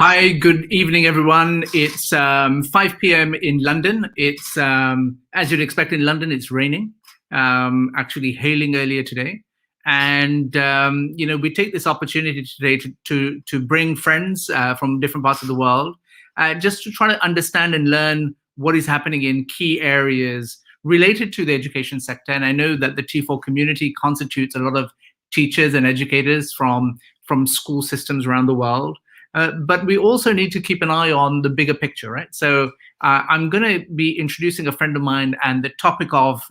Hi, good evening, everyone. It's 5 p.m. in London. It's, as you'd expect in London, it's raining, actually hailing earlier today. And, we take this opportunity today to bring friends from different parts of the world, just to try to understand and learn what is happening in key areas related to the education sector. And I know that the T4 community constitutes a lot of teachers and educators from school systems around the world. But we also need to keep an eye on the bigger picture, right? So I'm going to be introducing a friend of mine and the topic of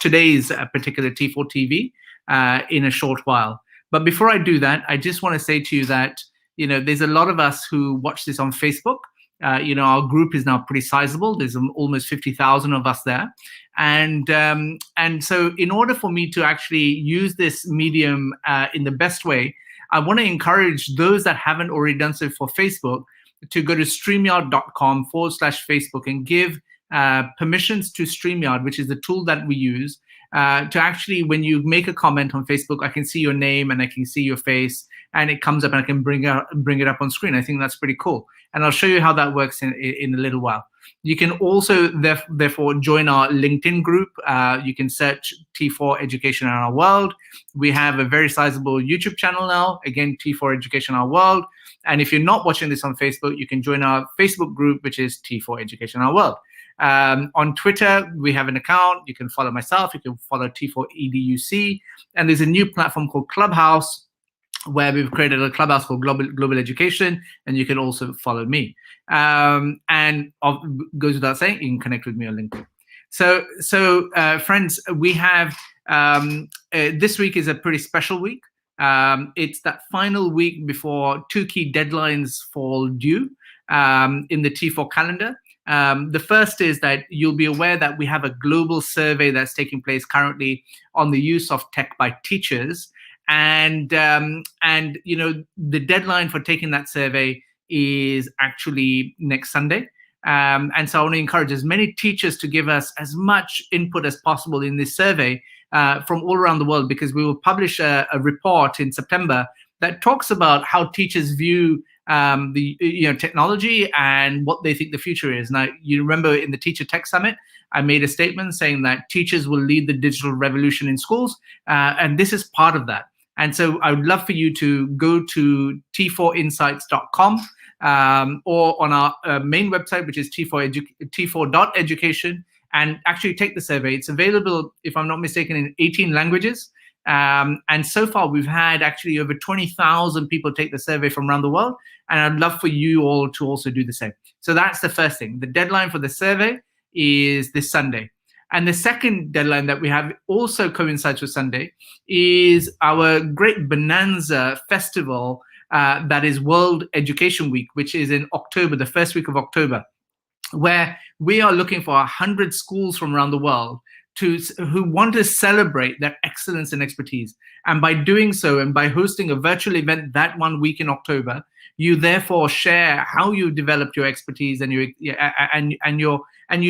today's particular T4 TV in a short while. But before I do that, I just want to say to you that, there's a lot of us who watch this on Facebook. Our group is now pretty sizable. There's almost 50,000 of us there. And so in order for me to actually use this medium in the best way, I want to encourage those that haven't already done so for Facebook to go to streamyard.com/Facebook and give permissions to StreamYard, which is the tool that we use to actually, when you make a comment on Facebook, I can see your name and I can see your face and it comes up and I can bring it up on screen. I think that's pretty cool. And I'll show you how that works in a little while. You can also therefore join our LinkedIn group. You can search T4 Education in Our World. We have a very sizable YouTube channel now, again, T4 Education in Our World. And if you're not watching this on Facebook, you can join our Facebook group, which is T4 Education in Our World. On Twitter, we have an account. You can follow myself. You can follow T4 EDUC. And there's a new platform called Clubhouse, where we've created a clubhouse for global education, and you can also follow me. And goes without saying, you can connect with me on LinkedIn. So friends, we have this week is a pretty special week. It's that final week before two key deadlines fall due in the T4 calendar. The first is that you'll be aware that we have a global survey that's taking place currently on the use of tech by teachers. And the deadline for taking that survey is actually next Sunday. And so I want to encourage as many teachers to give us as much input as possible in this survey from all around the world, because we will publish a report in September that talks about how teachers view technology and what they think the future is. Now, you remember in the Teacher Tech Summit, I made a statement saying that teachers will lead the digital revolution in schools, and this is part of that. And so I would love for you to go to t4insights.com or on our main website, which is t4.education, and actually take the survey. It's available, if I'm not mistaken, in 18 languages. And so far, we've had actually over 20,000 people take the survey from around the world. And I'd love for you all to also do the same. So that's the first thing. The deadline for the survey is this Sunday. And the second deadline that we have also coincides with Sunday is our great Bonanza festival that is World Education Week, which is in October, the first week of October, where we are looking for 100 schools from around the world who want to celebrate their excellence and expertise. And by doing so, and by hosting a virtual event that 1 week in October, you therefore share how you developed your expertise and you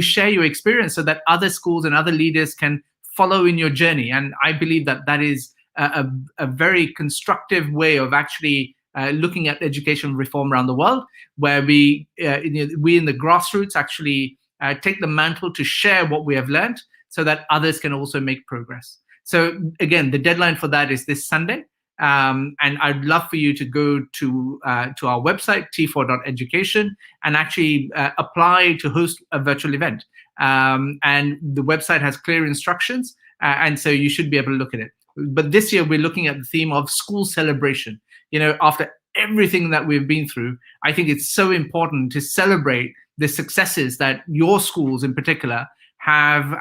share your experience so that other schools and other leaders can follow in your journey. And I believe that is a very constructive way of actually looking at education reform around the world, where we in the grassroots actually take the mantle to share what we have learned, so that others can also make progress. So again, the deadline for that is this Sunday. And I'd love for you to go to our website, t4.education, and actually apply to host a virtual event. And the website has clear instructions, and so you should be able to look at it. But this year, we're looking at the theme of school celebration. After everything that we've been through, I think it's so important to celebrate the successes that your schools in particular have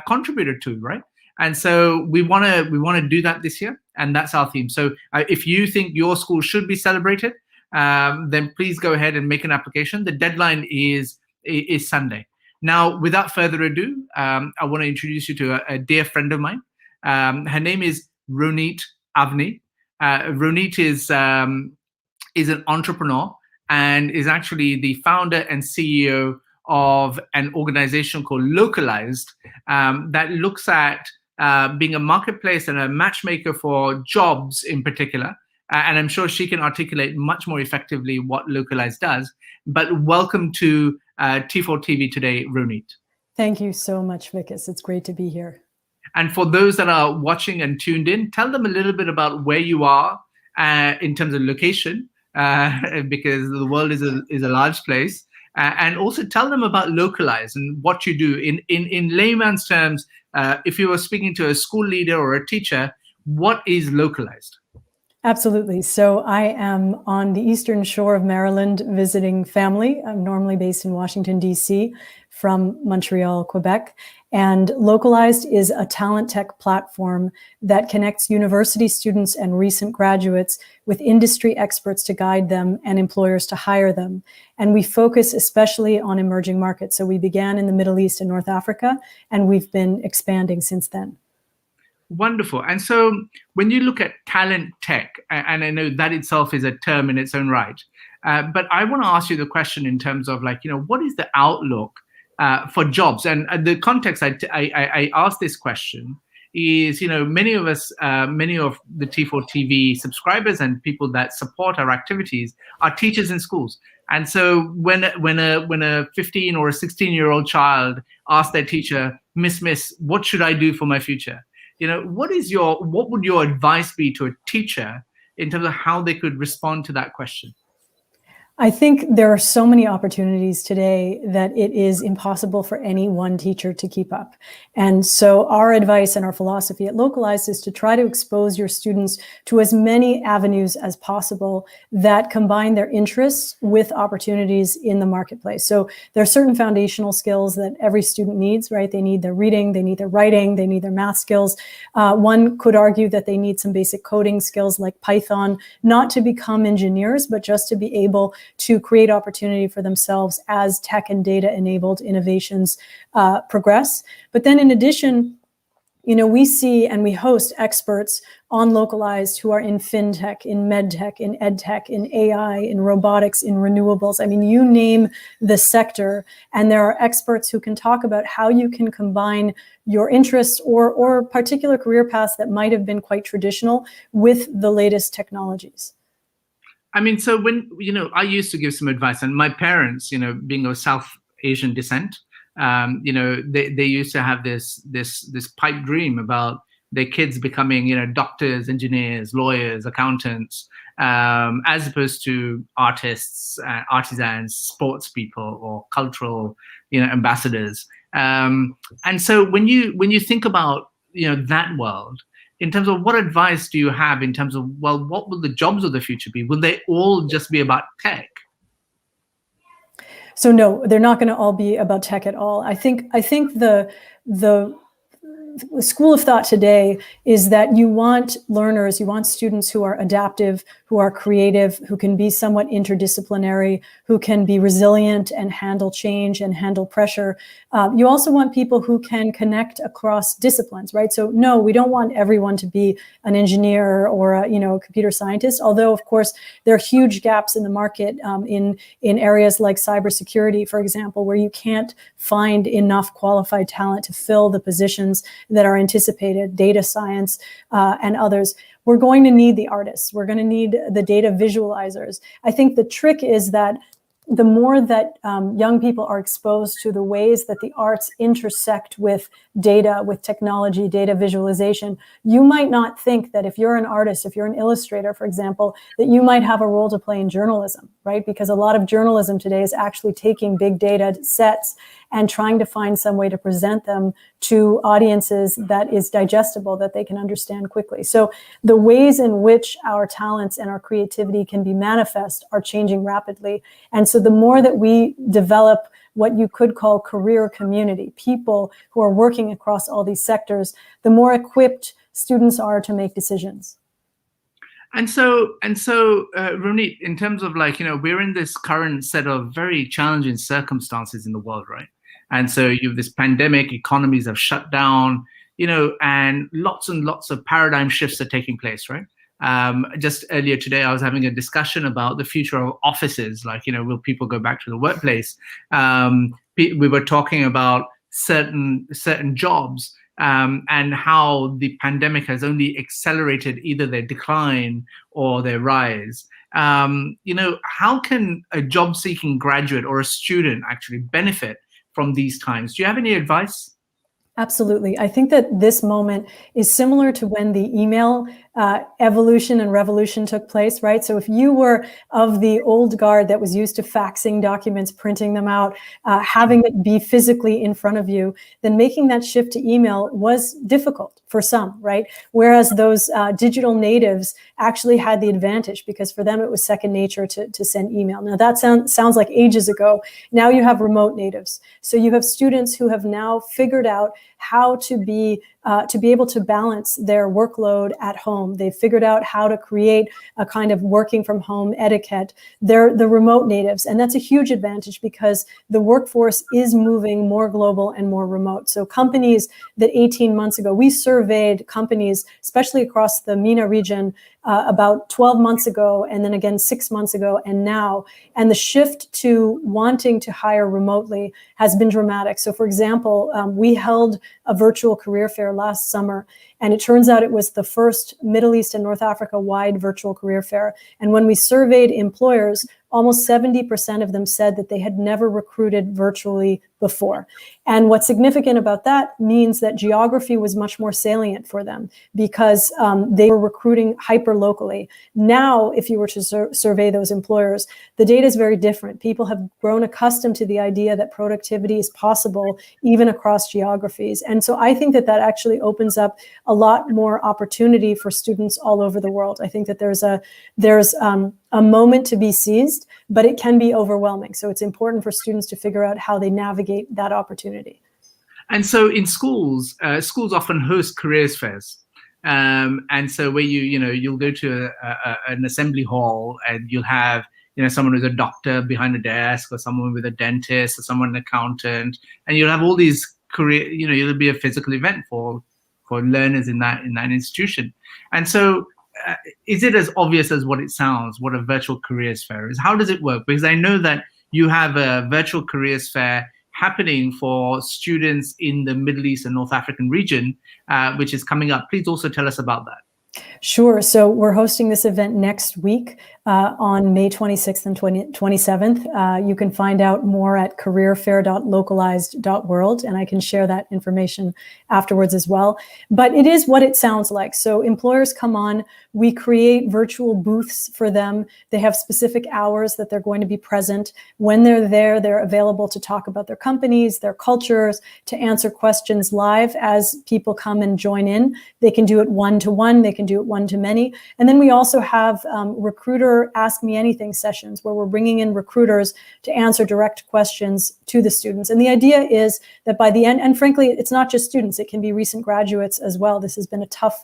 contributed to, right? And so we want to do that this year, and that's our theme. So if you think your school should be celebrated, then please go ahead and make an application. The deadline is Sunday. Now, without further ado, I want to introduce you to a dear friend of mine. Her name is Ronit Avni. Ronit is an entrepreneur and is actually the founder and CEO of an organization called Localized that looks at being a marketplace and a matchmaker for jobs in particular and I'm sure she can articulate much more effectively what Localized does. But welcome to T4 TV today, Ronit. Thank you so much, Vikas. It's great to be here. And for those that are watching and tuned in, tell them a little bit about where you are in terms of location, because the world is a large place. And also tell them about Localized and what you do. In layman's terms, if you were speaking to a school leader or a teacher, what is Localized? Absolutely. So I am on the eastern shore of Maryland visiting family. I'm normally based in Washington, D.C., from Montreal, Quebec. And Localized is a talent tech platform that connects university students and recent graduates with industry experts to guide them and employers to hire them. And we focus especially on emerging markets. So we began in the Middle East and North Africa, and we've been expanding since then. Wonderful. And so when you look at talent tech, and I know that itself is a term in its own right, but I want to ask you the question in terms of what is the outlook for jobs? And the context I asked this question is, many of us, many of the T4 TV subscribers and people that support our activities are teachers in schools. And so when a 15 or a 16-year-old child asks their teacher, Miss, what should I do for my future? What would your advice be to a teacher in terms of how they could respond to that question? I think there are so many opportunities today that it is impossible for any one teacher to keep up. And so our advice and our philosophy at Localized is to try to expose your students to as many avenues as possible that combine their interests with opportunities in the marketplace. So there are certain foundational skills that every student needs, right? They need their reading, they need their writing, they need their math skills. One could argue that they need some basic coding skills like Python, not to become engineers, but just to be able to create opportunity for themselves as tech and data enabled innovations progress. But then in addition, we see and we host experts on Localized who are in fintech, in medtech, in edtech, in AI, in robotics, in renewables. I mean, you name the sector, and there are experts who can talk about how you can combine your interests or particular career paths that might have been quite traditional with the latest technologies. I mean, so when, I used to give some advice, and my parents, being of South Asian descent, they used to have this pipe dream about their kids becoming, doctors, engineers, lawyers, accountants, as opposed to artists, artisans, sports people, or cultural, ambassadors. And so when you think about, that world, in terms of what advice do you have in terms of, well, what will the jobs of the future be? Will they all just be about tech? So no, they're not going to all be about tech at all. I think the school of thought today is that you want learners, you want students who are adaptive, who are creative, who can be somewhat interdisciplinary, who can be resilient and handle change and handle pressure. You also want people who can connect across disciplines, right? So no, we don't want everyone to be an engineer or a computer scientist, although of course there are huge gaps in the market in areas like cybersecurity, for example, where you can't find enough qualified talent to fill the positions that are anticipated, data science and others. We're going to need the artists. We're going to need the data visualizers. I think the trick is that the more that young people are exposed to the ways that the arts intersect with data, with technology, data visualization, you might not think that if you're an artist, if you're an illustrator, for example, that you might have a role to play in journalism, right? Because a lot of journalism today is actually taking big data sets and trying to find some way to present them to audiences that is digestible, that they can understand quickly. So the ways in which our talents and our creativity can be manifest are changing rapidly. And so the more that we develop what you could call career community, people who are working across all these sectors, the more equipped students are to make decisions. And so, Ronit, in terms of we're in this current set of very challenging circumstances in the world, right? And so you have this pandemic, economies have shut down, and lots of paradigm shifts are taking place, right? Just earlier today, I was having a discussion about the future of offices, will people go back to the workplace? We were talking about certain jobs and how the pandemic has only accelerated either their decline or their rise. How can a job-seeking graduate or a student actually benefit from these times? Do you have any advice? Absolutely. I think that this moment is similar to when the email evolution and revolution took place, right? So if you were of the old guard that was used to faxing documents, printing them out, having it be physically in front of you, then making that shift to email was difficult for some, right? Whereas those digital natives actually had the advantage because for them it was second nature to send email. Now that sounds like ages ago. Now you have remote natives. So you have students who have now figured out how to be able to balance their workload at home. They've figured out how to create a kind of working from home etiquette. They're the remote natives, and that's a huge advantage because the workforce is moving more global and more remote. So companies that 18 months ago, we surveyed companies, especially across the MENA region, about 12 months ago, and then again 6 months ago, and now. And the shift to wanting to hire remotely has been dramatic. So for example, we held a virtual career fair last summer, and it turns out it was the first Middle East and North Africa wide virtual career fair. And when we surveyed employers, almost 70% of them said that they had never recruited virtually before. And what's significant about that means that geography was much more salient for them because they were recruiting hyper locally. Now, if you were to survey those employers, the data is very different. People have grown accustomed to the idea that productivity is possible even across geographies. And so I think that that actually opens up a lot more opportunity for students all over the world. I think that there's a moment to be seized, but it can be overwhelming. So it's important for students to figure out how they navigate that opportunity. And so in schools, schools often host careers fairs. And so where you'll go to an assembly hall and you'll have, someone who's a doctor behind a desk or someone with a dentist or someone an accountant, and you'll have all these career, it'll be a physical event for learners in that institution. And so is it as obvious as what it sounds, what a virtual careers fair is? How does it work? Because I know that you have a virtual careers fair happening for students in the Middle East and North African region, which is coming up. Please also tell us about that. Sure. So we're hosting this event next week on May 26th and 27th. You can find out more at careerfair.localized.world, and I can share that information afterwards as well. But it is what it sounds like. So employers come on, we create virtual booths for them. They have specific hours that they're going to be present. When they're there, they're available to talk about their companies, their cultures, to answer questions live as people come and join in. They can do it one-to-one, they can do it one-to-many. And then we also have recruiter Ask Me Anything sessions where we're bringing in recruiters to answer direct questions to the students. And the idea is that by the end, and frankly, it's not just students, it can be recent graduates as well. This has been a tough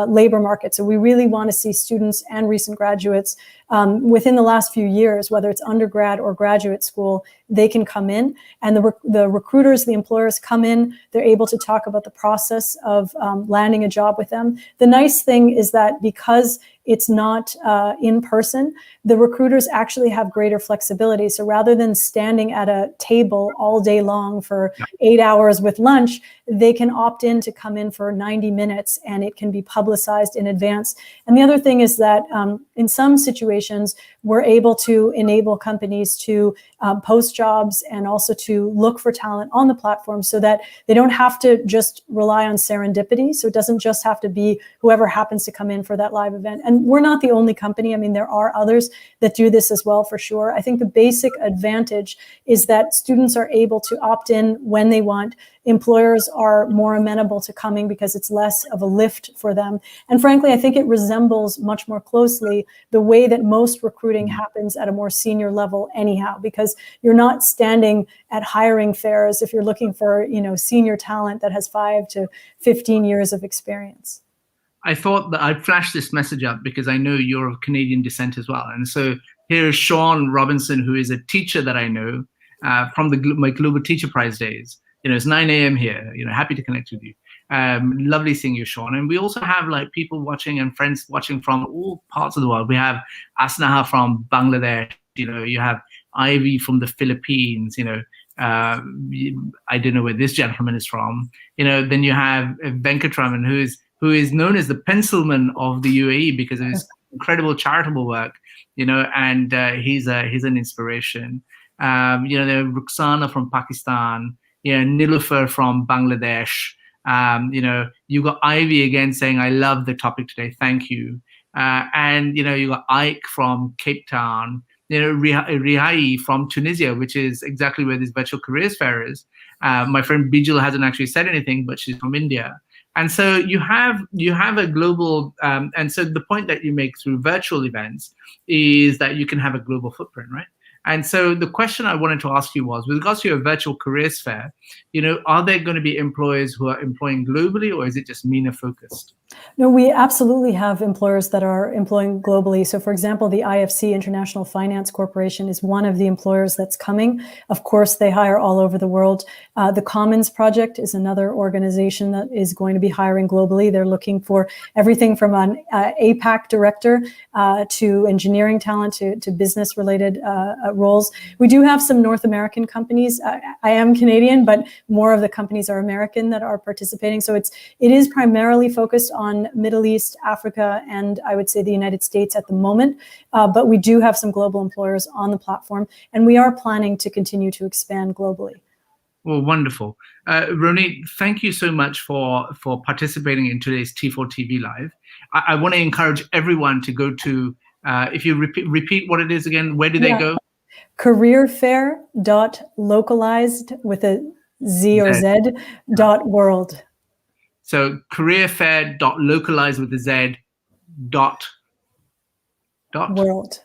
labor market. So we really want to see students and recent graduates within the last few years, whether it's undergrad or graduate school, they can come in, and the recruiters, the employers come in, they're able to talk about the process of landing a job with them. The nice thing is that because it's not in person, the recruiters actually have greater flexibility. So rather than standing at a table all day long for 8 hours with lunch, they can opt in to come in for 90 minutes and it can be publicized in advance. And the other thing is that in some situations, we're able to enable companies to post jobs and also to look for talent on the platform so that they don't have to just rely on serendipity. So it doesn't just have to be whoever happens to come in for that live event. And we're not the only company. I mean, there are others that do this as well, for sure. I think the basic advantage is that students are able to opt in when they want. Employers are more amenable to coming because it's less of a lift for them. And frankly, I think it resembles much more closely the way that most recruiting happens at a more senior level anyhow, because you're not standing at hiring fairs if you're looking for, senior talent that has 5 to 15 years of experience. I thought that I'd flash this message up because I know you're of Canadian descent as well. And so here is Sean Robinson, who is a teacher that I know from my Global Teacher Prize days. It's 9 a.m. here, happy to connect with you. Lovely seeing you, Sean. And we also have people watching and friends watching from all parts of the world. We have Asnaha from Bangladesh, you have Ivy from the Philippines, I don't know where this gentleman is from. Then you have Venkatraman, who is known as the pencilman of the UAE because of his incredible charitable work. And he's an inspiration. There Ruxana from Pakistan. Nilofer from Bangladesh. You got Ivy again saying, "I love the topic today. Thank you." And you got Ike from Cape Town. Rihai from Tunisia, which is exactly where this virtual careers fair is. My friend Bijal hasn't actually said anything, but she's from India. And so you have a global, and so the point that you make through virtual events is that you can have a global footprint, right? And so the question I wanted to ask you was, with regards to your virtual careers fair, are there going to be employers who are employing globally, or is it just MENA focused? No, we absolutely have employers that are employing globally. So for example, the IFC, International Finance Corporation, is one of the employers that's coming. Of course, they hire all over the world. The Commons Project is another organization that is going to be hiring globally. They're looking for everything from an APAC director to engineering talent to business-related roles. We do have some North American companies. I am Canadian, but more of the companies are American that are participating. So it is primarily focused on Middle East, Africa, and I would say the United States at the moment. But we do have some global employers on the platform, and we are planning to continue to expand globally. Well, wonderful. Ronit, thank you so much for participating in today's T4 TV Live. I want to encourage everyone to go to, if you repeat what it is again, where do they go? Careerfair.localized with a Z or Z .world. So careerfair.localized with a Z world.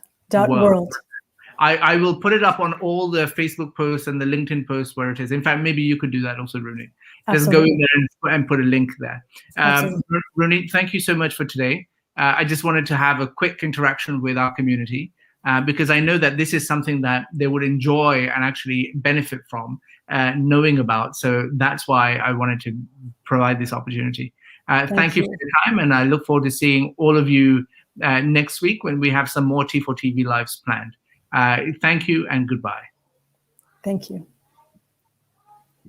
I will put it up on all the Facebook posts and the LinkedIn posts where it is. In fact, maybe you could do that also, Ronit. Just go in there and put a link there. Ronit, thank you so much for today. I just wanted to have a quick interaction with our community because I know that this is something that they would enjoy and actually benefit from knowing about. So that's why I wanted to provide this opportunity. Thank you for your time, and I look forward to seeing all of you next week when we have some more T4 TV Lives planned. Thank you and goodbye. Thank you.